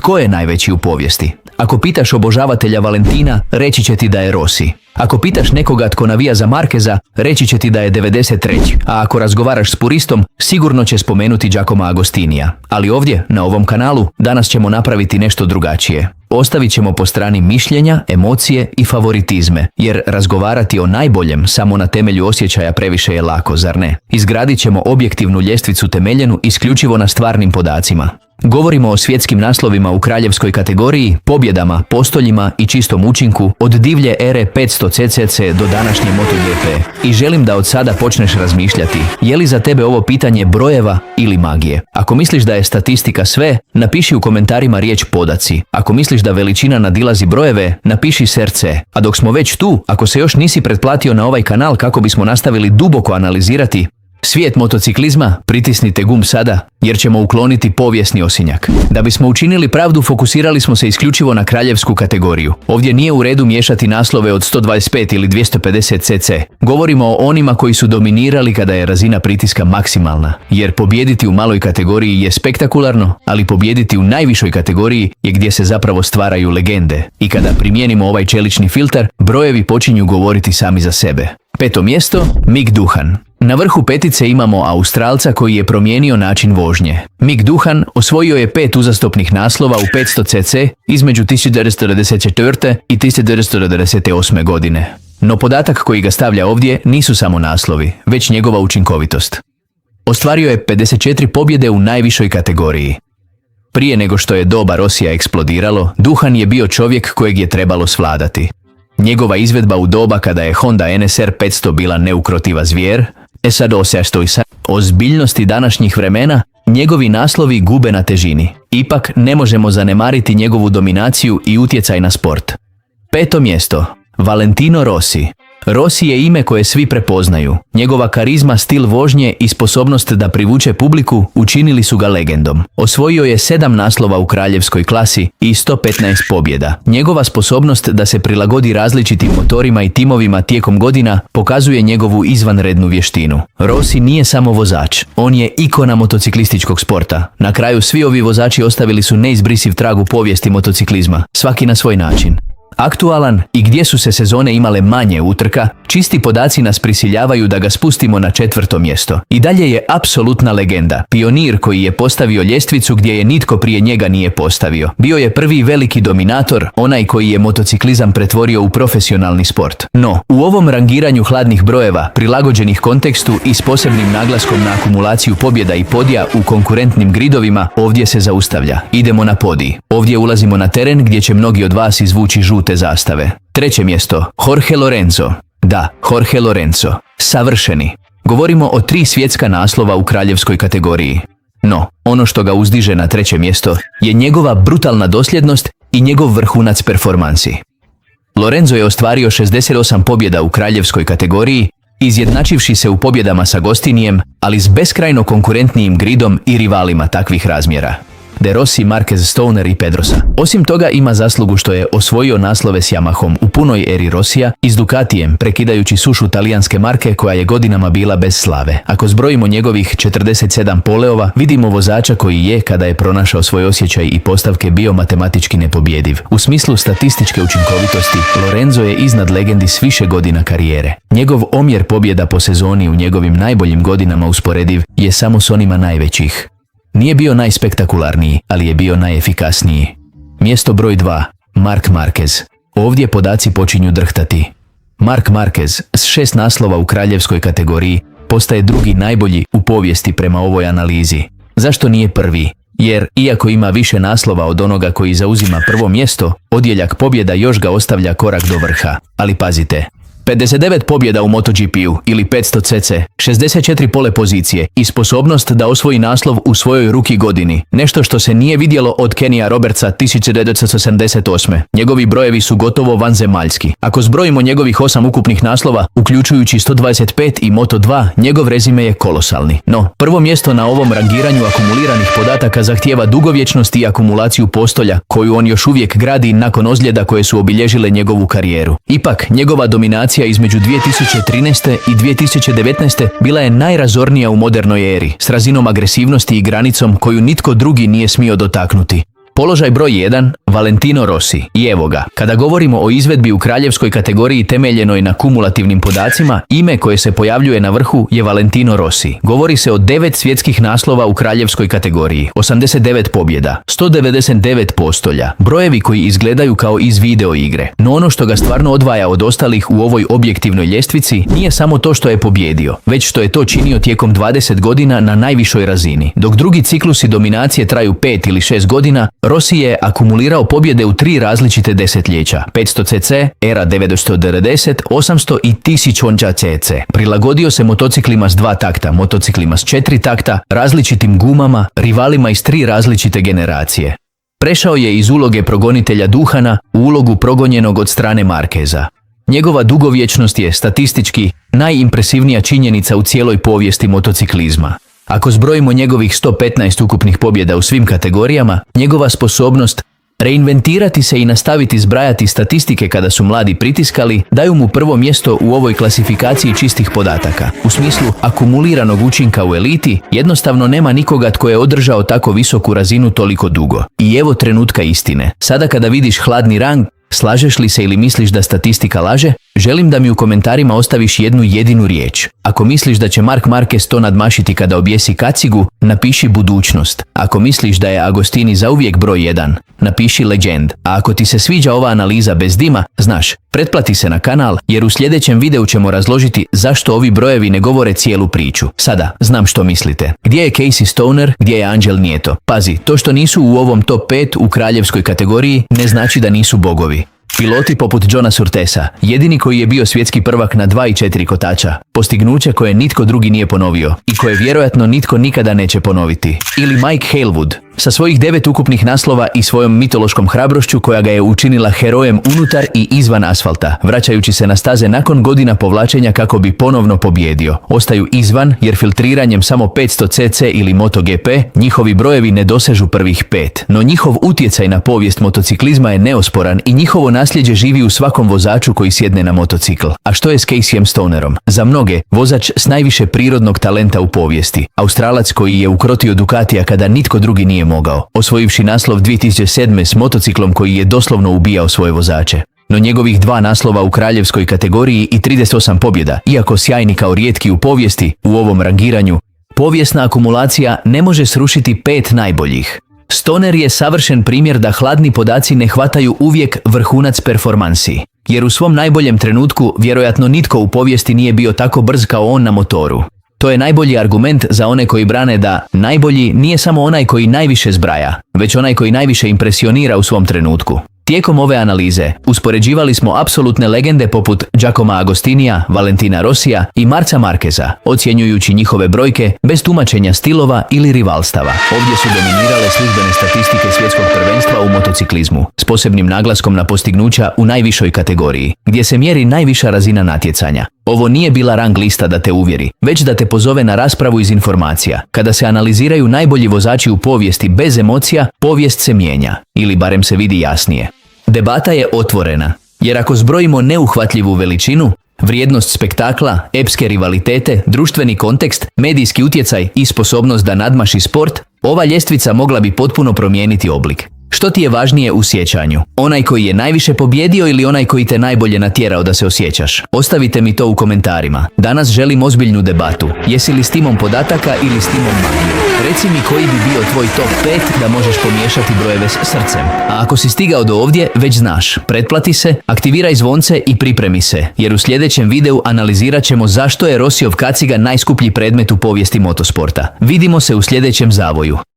Tko je najveći u povijesti? Ako pitaš obožavatelja Valentina, reći će ti da je Rossi. Ako pitaš nekoga tko navija za Marqueza, reći će ti da je 93. A ako razgovaraš s puristom, sigurno će spomenuti Giacoma Agostinija. Ali ovdje, na ovom kanalu, danas ćemo napraviti nešto drugačije. Ostavit ćemo po strani mišljenja, emocije i favoritizme, jer razgovarati o najboljem samo na temelju osjećaja previše je lako, zar ne? Izgradit ćemo objektivnu ljestvicu temeljenu isključivo na stvarnim podacima. Govorimo o svjetskim naslovima u kraljevskoj kategoriji, pobjedama, postoljima i čistom učinku od divlje ere 500 cc do današnje MotoGP. I želim da od sada počneš razmišljati, je li za tebe ovo pitanje brojeva ili magije? Ako misliš da je statistika sve, napiši u komentarima riječ podaci. Ako misliš da veličina nadilazi brojeve, napiši srce. A dok smo već tu, ako se još nisi pretplatio na ovaj kanal kako bismo nastavili duboko analizirati svijet motociklizma, pritisnite gumb sada, jer ćemo ukloniti povijesni osinjak. Da bismo učinili pravdu, fokusirali smo se isključivo na kraljevsku kategoriju. Ovdje nije u redu miješati naslove od 125 ili 250 cc. Govorimo o onima koji su dominirali kada je razina pritiska maksimalna. Jer pobijediti u maloj kategoriji je spektakularno, ali pobijediti u najvišoj kategoriji je gdje se zapravo stvaraju legende. I kada primijenimo ovaj čelični filtar, brojevi počinju govoriti sami za sebe. 5. mjesto, Mick Doohan. Na vrhu petice imamo Australca koji je promijenio način vožnje. Mick Doohan osvojio je 5 uzastopnih naslova u 500 cc između 1994. i 1998. godine. No podatak koji ga stavlja ovdje nisu samo naslovi, već njegova učinkovitost. Ostvario je 54 pobjede u najvišoj kategoriji. Prije nego što je doba Rossija eksplodiralo, Doohan je bio čovjek kojeg je trebalo svladati. Njegova izvedba u doba kada je Honda NSR 500 bila neukrotiva zvijer, sad o zbiljnosti današnjih vremena, njegovi naslovi gube na težini. Ipak ne možemo zanemariti njegovu dominaciju i utjecaj na sport. 5. mjesto, Valentino Rossi. Rossi je ime koje svi prepoznaju. Njegova karizma, stil vožnje i sposobnost da privuče publiku učinili su ga legendom. Osvojio je 7 naslova u kraljevskoj klasi i 115 pobjeda. Njegova sposobnost da se prilagodi različitim motorima i timovima tijekom godina pokazuje njegovu izvanrednu vještinu. Rossi nije samo vozač, on je ikona motociklističkog sporta. Na kraju svi ovi vozači ostavili su neizbrisiv trag u povijesti motociklizma, svaki na svoj način. Aktualan i gdje su se sezone imale manje utrka, čisti podaci nas prisiljavaju da ga spustimo na 4. mjesto. I dalje je apsolutna legenda, pionir koji je postavio ljestvicu gdje je nitko prije njega nije postavio. Bio je prvi veliki dominator, onaj koji je motociklizam pretvorio u profesionalni sport. No, u ovom rangiranju hladnih brojeva, prilagođenih kontekstu i s posebnim naglaskom na akumulaciju pobjeda i podija u konkurentnim gridovima, ovdje se zaustavlja. Idemo na podij. Ovdje ulazimo na teren gdje će mnogi od vas izvući žute zastave. 3. mjesto, Jorge Lorenzo. Da, Jorge Lorenzo. Savršeni. Govorimo o 3 svjetska naslova u kraljevskoj kategoriji. No, ono što ga uzdiže na 3. mjesto je njegova brutalna dosljednost i njegov vrhunac performansi. Lorenzo je ostvario 68 pobjeda u kraljevskoj kategoriji, izjednačivši se u pobjedama sa Agostinijem, ali s beskrajno konkurentnijim gridom i rivalima takvih razmjera. De Rossi, Marquez, Stoner i Pedrosa. Osim toga ima zaslugu što je osvojio naslove s Yamahom u punoj eri Rossija i s Ducatijem, prekidajući sušu talijanske marke koja je godinama bila bez slave. Ako zbrojimo njegovih 47 poleova, vidimo vozača koji je, kada je pronašao svoj osjećaj i postavke, bio matematički nepobjediv. U smislu statističke učinkovitosti, Lorenzo je iznad legendi s više godina karijere. Njegov omjer pobjeda po sezoni u njegovim najboljim godinama usporediv je samo s onima najvećih. Nije bio najspektakularniji, ali je bio najefikasniji. Mjesto broj 2. Marc Marquez. Ovdje podaci počinju drhtati. Marc Marquez s 6 naslova u kraljevskoj kategoriji postaje drugi najbolji u povijesti prema ovoj analizi. Zašto nije prvi? Jer, iako ima više naslova od onoga koji zauzima prvo mjesto, odjeljak pobjeda još ga ostavlja korak do vrha. Ali pazite, 59 pobjeda u MotoGP-u ili 500 cc, 64 pole pozicije i sposobnost da osvoji naslov u svojoj ruki godini. Nešto što se nije vidjelo od Kenija Robertsa 1988. Njegovi brojevi su gotovo vanzemaljski. Ako zbrojimo njegovih 8 ukupnih naslova, uključujući 125 i Moto2, njegov rezime je kolosalni. No, prvo mjesto na ovom rangiranju akumuliranih podataka zahtijeva dugovječnost i akumulaciju postolja, koju on još uvijek gradi nakon ozljeda koje su obilježile njegovu karijeru. Ipak, njegova dominacija između 2013. i 2019. bila je najrazornija u modernoj eri, s razinom agresivnosti i granicom koju nitko drugi nije smio dotaknuti. Položaj broj 1, Valentino Rossi. I evo ga. Kada govorimo o izvedbi u kraljevskoj kategoriji temeljenoj na kumulativnim podacima, ime koje se pojavljuje na vrhu je Valentino Rossi. Govori se o 9 svjetskih naslova u kraljevskoj kategoriji, 89 pobjeda, 199 postolja, brojevi koji izgledaju kao iz video igre. No ono što ga stvarno odvaja od ostalih u ovoj objektivnoj ljestvici nije samo to što je pobjedio, već što je to činio tijekom 20 godina na najvišoj razini. Dok drugi ciklusi dominacije traju 5 ili 6 godina, Rossi je akumulirao pobjede u 3 različite desetljeća: 500 cc, era 990, 800 i 1000 cc. Prilagodio se motociklima s 2 takta, motociklima s 4 takta, različitim gumama, rivalima iz 3 različite generacije. Prešao je iz uloge progonitelja duhana u ulogu progonjenog od strane Markeza. Njegova dugovječnost je statistički najimpresivnija činjenica u cijeloj povijesti motociklizma. Ako zbrojimo njegovih 115 ukupnih pobjeda u svim kategorijama, njegova sposobnost reinventirati se i nastaviti zbrajati statistike kada su mladi pritiskali daju mu prvo mjesto u ovoj klasifikaciji čistih podataka. U smislu akumuliranog učinka u eliti, jednostavno nema nikoga tko je održao tako visoku razinu toliko dugo. I evo trenutka istine. Sada kada vidiš hladni rang, slažeš li se ili misliš da statistika laže? Želim da mi u komentarima ostaviš jednu jedinu riječ. Ako misliš da će Marc Marquez to nadmašiti kada objesi kacigu, napiši budućnost. Ako misliš da je Agostini zauvijek broj 1, napiši legend. A ako ti se sviđa ova analiza bez dima, znaš, pretplati se na kanal jer u sljedećem videu ćemo razložiti zašto ovi brojevi ne govore cijelu priču. Sada, znam što mislite. Gdje je Casey Stoner, gdje je Angel Nieto? Pazi, to što nisu u ovom top 5 u kraljevskoj kategoriji ne znači da nisu bogovi. Piloti poput Johna Surtesa, jedini koji je bio svjetski prvak na 2 i 4 kotača, postignuće koje nitko drugi nije ponovio i koje vjerojatno nitko nikada neće ponoviti. Ili Mike Hailwood, sa svojih 9 ukupnih naslova i svojom mitološkom hrabrošću koja ga je učinila herojem unutar i izvan asfalta, vraćajući se na staze nakon godina povlačenja kako bi ponovno pobjedio. Ostaju izvan jer filtriranjem samo 500 cc ili MotoGP njihovi brojevi ne dosežu prvih 5. No njihov utjecaj na povijest motociklizma je neosporan i njihovo nasljeđe živi u svakom vozaču koji sjedne na motocikl. A što je s Caseyem Stonerom? Za mnoge, vozač s najviše prirodnog talenta u povijesti. Australac koji je ukrotio Ducatija kada nitko drugi nije mogao, osvojivši naslov 2007. s motociklom koji je doslovno ubijao svoje vozače. No njegovih 2 naslova u kraljevskoj kategoriji i 38 pobjeda, iako sjajni kao rijetki u povijesti, u ovom rangiranju, povijesna akumulacija ne može srušiti 5 najboljih. Stoner je savršen primjer da hladni podaci ne hvataju uvijek vrhunac performansi, jer u svom najboljem trenutku vjerojatno nitko u povijesti nije bio tako brz kao on na motoru. To je najbolji argument za one koji brane da najbolji nije samo onaj koji najviše zbraja, već onaj koji najviše impresionira u svom trenutku. Tijekom ove analize uspoređivali smo apsolutne legende poput Giacoma Agostinija, Valentina Rossija i Marca Marqueza, ocjenjujući njihove brojke bez tumačenja stilova ili rivalstava. Ovdje su dominirale službene statistike svjetskog prvenstva u motociklizmu, s posebnim naglaskom na postignuća u najvišoj kategoriji, gdje se mjeri najviša razina natjecanja. Ovo nije bila rang lista da te uvjeri, već da te pozove na raspravu iz informacija. Kada se analiziraju najbolji vozači u povijesti bez emocija, povijest se mijenja, ili barem se vidi jasnije. Debata je otvorena, jer ako zbrojimo neuhvatljivu veličinu, vrijednost spektakla, epske rivalitete, društveni kontekst, medijski utjecaj i sposobnost da nadmaši sport, ova ljestvica mogla bi potpuno promijeniti oblik. Što ti je važnije u sjećanju? Onaj koji je najviše pobjedio ili onaj koji te najbolje natjerao da se osjećaš? Ostavite mi to u komentarima. Danas želim ozbiljnu debatu. Jesi li s timom podataka ili s timom magije? Reci mi koji bi bio tvoj top 5 da možeš pomiješati brojeve s srcem. A ako si stigao do ovdje, već znaš. Pretplati se, aktiviraj zvonce i pripremi se, jer u sljedećem videu analizirat ćemo zašto je Rossiov kaciga najskuplji predmet u povijesti motosporta. Vidimo se u sljedećem zavoju.